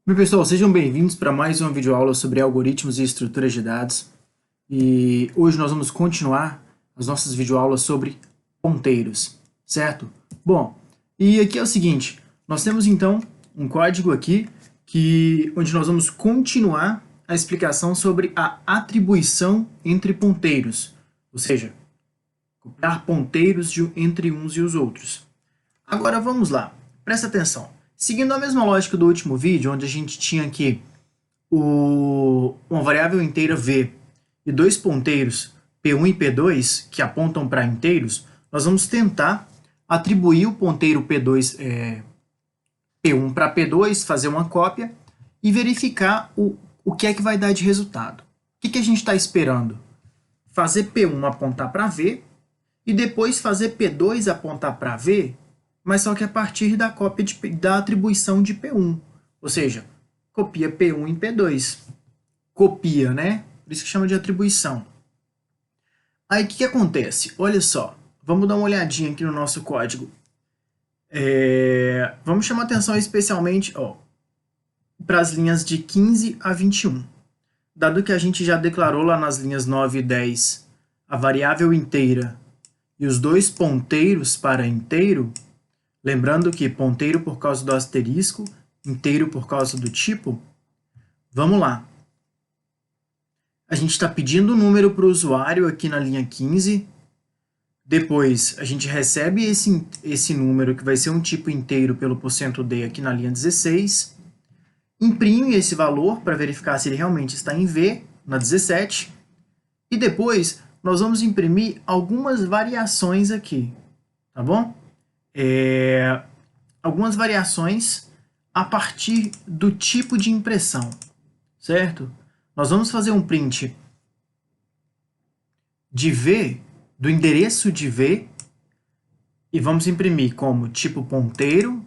Bem, pessoal, sejam bem-vindos para mais uma videoaula sobre algoritmos e estruturas de dados. E hoje nós vamos continuar as nossas videoaulas sobre ponteiros, certo? Bom, e aqui é o seguinte, nós temos então um código aqui onde nós vamos continuar a explicação sobre a atribuição entre ponteiros, ou seja, copiar ponteiros entre uns e os outros. Agora vamos lá, presta atenção. Seguindo a mesma lógica do último vídeo, onde a gente tinha aqui uma variável inteira v e dois ponteiros p1 e p2 que apontam para inteiros, nós vamos tentar atribuir o ponteiro p1 para p2, fazer uma cópia e verificar o que é que vai dar de resultado. O que a gente está esperando? Fazer p1 apontar para v e depois fazer p2 apontar para v, mas só que a partir da cópia da atribuição de P1. Ou seja, copia P1 em P2. Copia, né? Por isso que chama de atribuição. Aí o que acontece? Olha só, vamos dar uma olhadinha aqui no nosso código. Vamos chamar atenção especialmente para as linhas de 15 a 21. Dado que a gente já declarou lá nas linhas 9 e 10 a variável inteira e os dois ponteiros para inteiro, lembrando que ponteiro por causa do asterisco, inteiro por causa do tipo, vamos lá. A gente está pedindo o número para o usuário aqui na linha 15, depois a gente recebe esse número, que vai ser um tipo inteiro pelo %d aqui na linha 16, imprime esse valor para verificar se ele realmente está em V, na 17, e depois nós vamos imprimir algumas variações aqui, tá bom? Algumas variações a partir do tipo de impressão, certo? Nós vamos fazer um print de V, do endereço de V, e vamos imprimir como tipo ponteiro,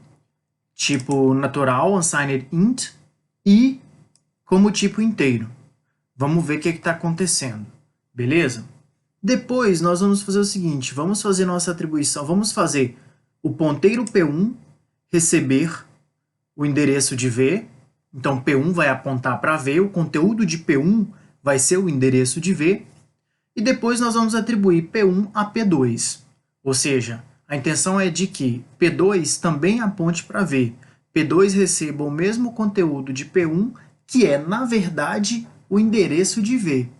tipo natural, unsigned int, e como tipo inteiro. Vamos ver o que está acontecendo, beleza? Depois nós vamos fazer o seguinte, vamos fazer nossa atribuição, vamos fazer o ponteiro P1 receber o endereço de V, então P1 vai apontar para V, o conteúdo de P1 vai ser o endereço de V, e depois nós vamos atribuir P1 a P2, ou seja, a intenção é de que P2 também aponte para V, P2 receba o mesmo conteúdo de P1, que é, na verdade, o endereço de V.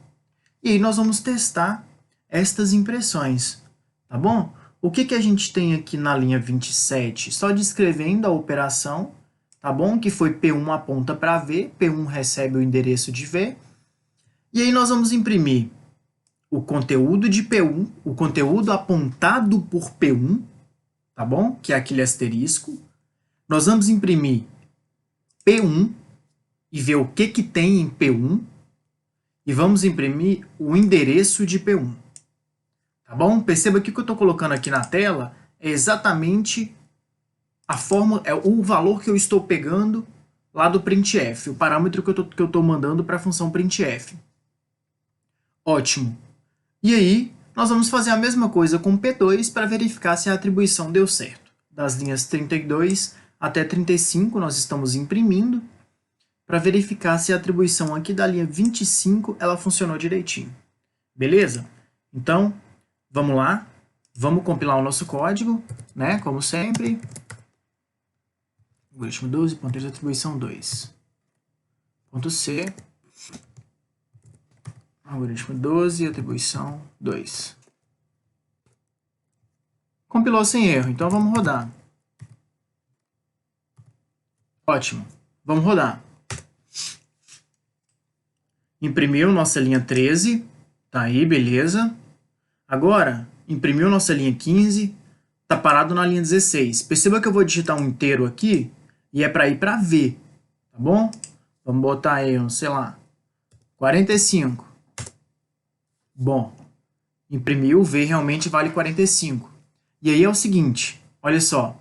E aí nós vamos testar estas impressões, tá bom? O que a gente tem aqui na linha 27? Só descrevendo a operação, tá bom? Que foi P1 aponta para V, P1 recebe o endereço de V. E aí nós vamos imprimir o conteúdo de P1, o conteúdo apontado por P1, tá bom? Que é aquele asterisco. Nós vamos imprimir P1 e ver o que tem em P1. E vamos imprimir o endereço de P1. Tá bom? Perceba que o que eu estou colocando aqui na tela é exatamente a forma, é o valor que eu estou pegando lá do printf, o parâmetro que eu estou mandando para a função printf. Ótimo. E aí, nós vamos fazer a mesma coisa com P2 para verificar se a atribuição deu certo. Das linhas 32 até 35 nós estamos imprimindo para verificar se a atribuição aqui da linha 25 ela funcionou direitinho. Beleza? Então, vamos lá, vamos compilar o nosso código, né? Como sempre. Algoritmo 12, ponteiro de atribuição 2. Ponto C. Algoritmo 12, atribuição 2. Compilou sem erro, então vamos rodar. Ótimo, vamos rodar. Imprimiu nossa linha 13, tá aí, beleza. Agora, imprimiu nossa linha 15, está parado na linha 16. Perceba que eu vou digitar um inteiro aqui e é para ir para V, tá bom? Vamos botar aí, sei lá, 45. Bom, imprimiu, V realmente vale 45. E aí é o seguinte, olha só.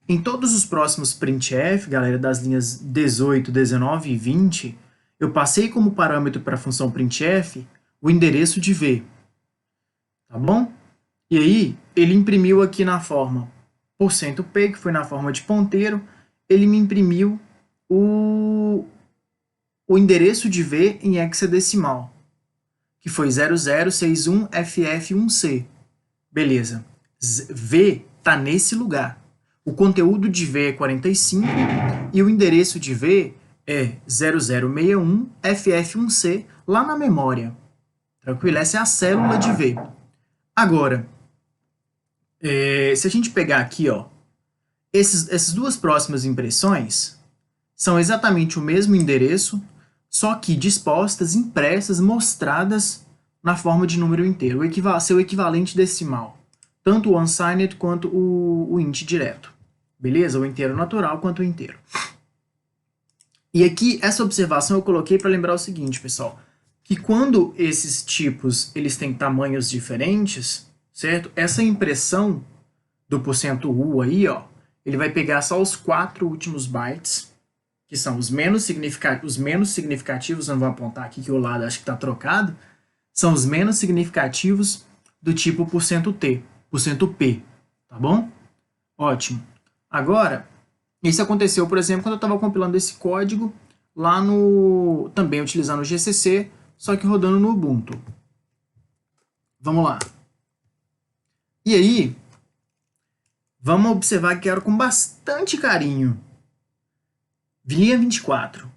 Em todos os próximos printf, galera, das linhas 18, 19 e 20, eu passei como parâmetro para a função printf o endereço de V. Tá bom? E aí, ele imprimiu aqui na forma %p, que foi na forma de ponteiro, ele me imprimiu o o endereço de V em hexadecimal, que foi 0061FF1C. Beleza. V está nesse lugar. O conteúdo de V é 45 e o endereço de V é 0061FF1C lá na memória. Tranquilo? Essa é a célula de V. Agora, se a gente pegar aqui, ó, essas duas próximas impressões são exatamente o mesmo endereço, só que dispostas, impressas, mostradas na forma de número inteiro, seu equivalente decimal. Tanto o unsigned quanto o int direto. Beleza? O inteiro natural quanto o inteiro. E aqui, essa observação eu coloquei para lembrar o seguinte, pessoal, que quando esses tipos eles têm tamanhos diferentes, certo? Essa impressão do %u aí, ó, ele vai pegar só os 4 últimos bytes, que são os menos significativos, eu não vou apontar aqui que o lado acho que está trocado, são os menos significativos do tipo %t, %p, tá bom? Ótimo. Agora, isso aconteceu, por exemplo, quando eu estava compilando esse código lá no... também utilizando o GCC, só que rodando no Ubuntu. Vamos lá. E aí, vamos observar que era com bastante carinho. Linha 24.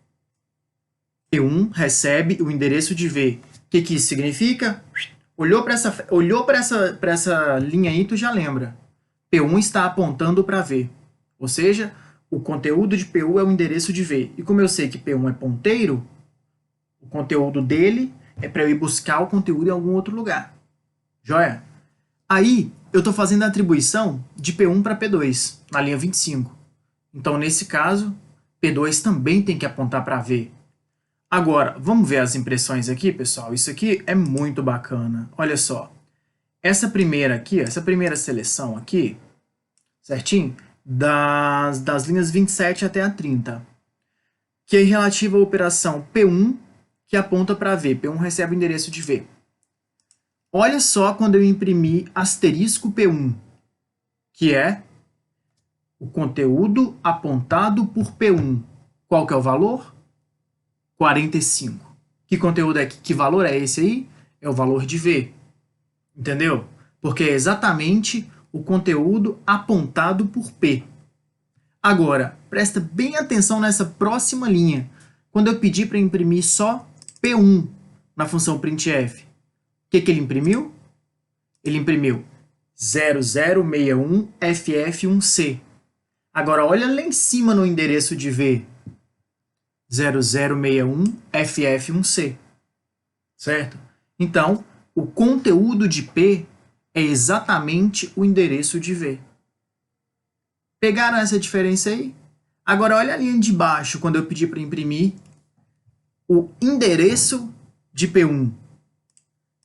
P1 recebe o endereço de V. O que isso significa? Olhou para essa linha aí, tu já lembra. P1 está apontando para V. Ou seja, o conteúdo de P1 é o endereço de V. E como eu sei que P1 é ponteiro, o conteúdo dele é para eu ir buscar o conteúdo em algum outro lugar. Joia? Aí, eu estou fazendo a atribuição de P1 para P2, na linha 25. Então, nesse caso, P2 também tem que apontar para V. Agora, vamos ver as impressões aqui, pessoal? Isso aqui é muito bacana. Olha só. Essa primeira aqui, essa primeira seleção aqui, certinho? Das linhas 27 até a 30, que é relativa à operação P1, que aponta para V. P1 recebe o endereço de V. Olha só quando eu imprimir asterisco P1, que é o conteúdo apontado por P1. Qual que é o valor? 45. Que conteúdo é que valor é esse aí? É o valor de V. Entendeu? Porque é exatamente o conteúdo apontado por P. Agora, presta bem atenção nessa próxima linha. Quando eu pedir para imprimir só P1 na função printf, o que ele imprimiu? Ele imprimiu 0061FF1C. Agora, olha lá em cima no endereço de V. 0061FF1C. Certo? Então, o conteúdo de P é exatamente o endereço de V. Pegaram essa diferença aí? Agora, olha a linha de baixo, quando eu pedir para imprimir o endereço de P1.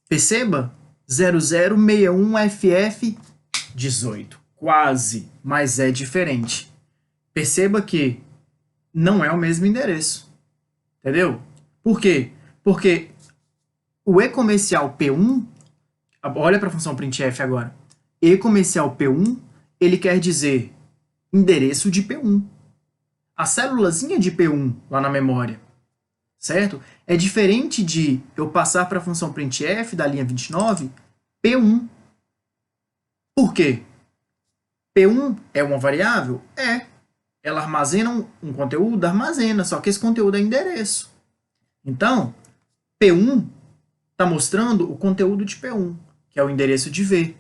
Perceba? 0061FF18. Quase, mas é diferente. Perceba que não é o mesmo endereço. Entendeu? Por quê? Porque o e-comercial P1, olha para a função printf agora, e-comercial P1, ele quer dizer endereço de P1. A célulazinha de P1 lá na memória. Certo? É diferente de eu passar para a função printf da linha 29, P1. Por quê? P1 é uma variável? É. Ela armazena um conteúdo? Armazena, só que esse conteúdo é endereço. Então, P1 está mostrando o conteúdo de P1, que é o endereço de V.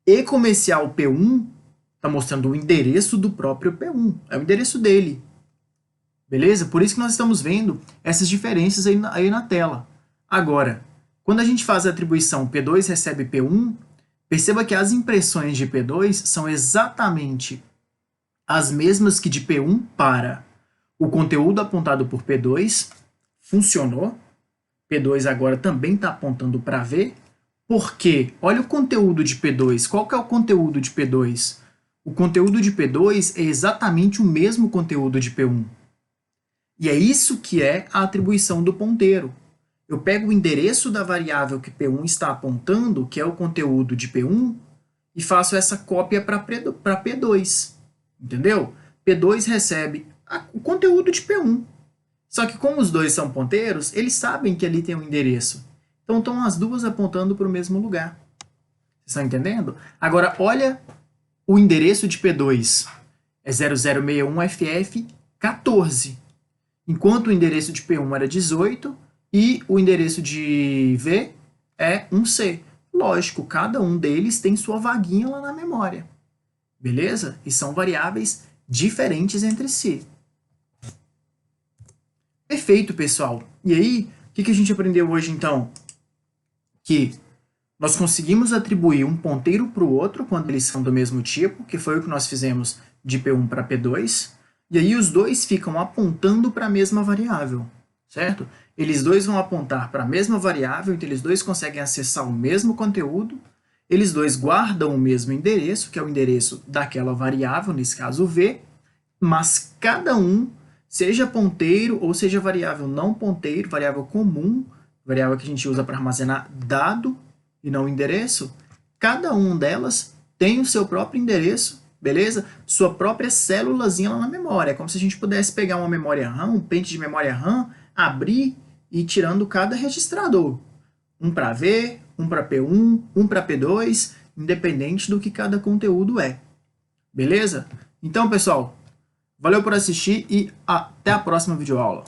E-comercial P1 está mostrando o endereço do próprio P1, é o endereço dele. Beleza? Por isso que nós estamos vendo essas diferenças aí na tela. Agora, quando a gente faz a atribuição P2 recebe P1, perceba que as impressões de P2 são exatamente as mesmas que de P1 para o conteúdo apontado por P2, funcionou. P2 agora também está apontando para V, porque, olha o conteúdo de P2. Qual que é o conteúdo de P2? O conteúdo de P2 é exatamente o mesmo conteúdo de P1. E é isso que é a atribuição do ponteiro. Eu pego o endereço da variável que P1 está apontando, que é o conteúdo de P1, e faço essa cópia para P2. Entendeu? P2 recebe o conteúdo de P1. Só que como os dois são ponteiros, eles sabem que ali tem um endereço. Então estão as duas apontando para o mesmo lugar. Vocês estão entendendo? Agora, olha o endereço de P2. É 0061FF14. Enquanto o endereço de P1 era 18 e o endereço de V é 1C. Lógico, cada um deles tem sua vaguinha lá na memória. Beleza? E são variáveis diferentes entre si. Perfeito, pessoal. E aí, o que a gente aprendeu hoje, então? Que nós conseguimos atribuir um ponteiro para o outro quando eles são do mesmo tipo, que foi o que nós fizemos de P1 para P2, e aí os dois ficam apontando para a mesma variável, certo? Eles dois vão apontar para a mesma variável, então eles dois conseguem acessar o mesmo conteúdo, eles dois guardam o mesmo endereço, que é o endereço daquela variável, nesse caso V, mas cada um, seja ponteiro ou seja variável não ponteiro, variável comum, variável que a gente usa para armazenar dado e não endereço, cada uma delas tem o seu próprio endereço, beleza? Sua própria célulazinha lá na memória. É como se a gente pudesse pegar uma memória RAM, um pente de memória RAM, abrir e ir tirando cada registrador. Um para V, um para P1, um para P2, independente do que cada conteúdo é. Beleza? Então, pessoal, valeu por assistir e até a próxima videoaula.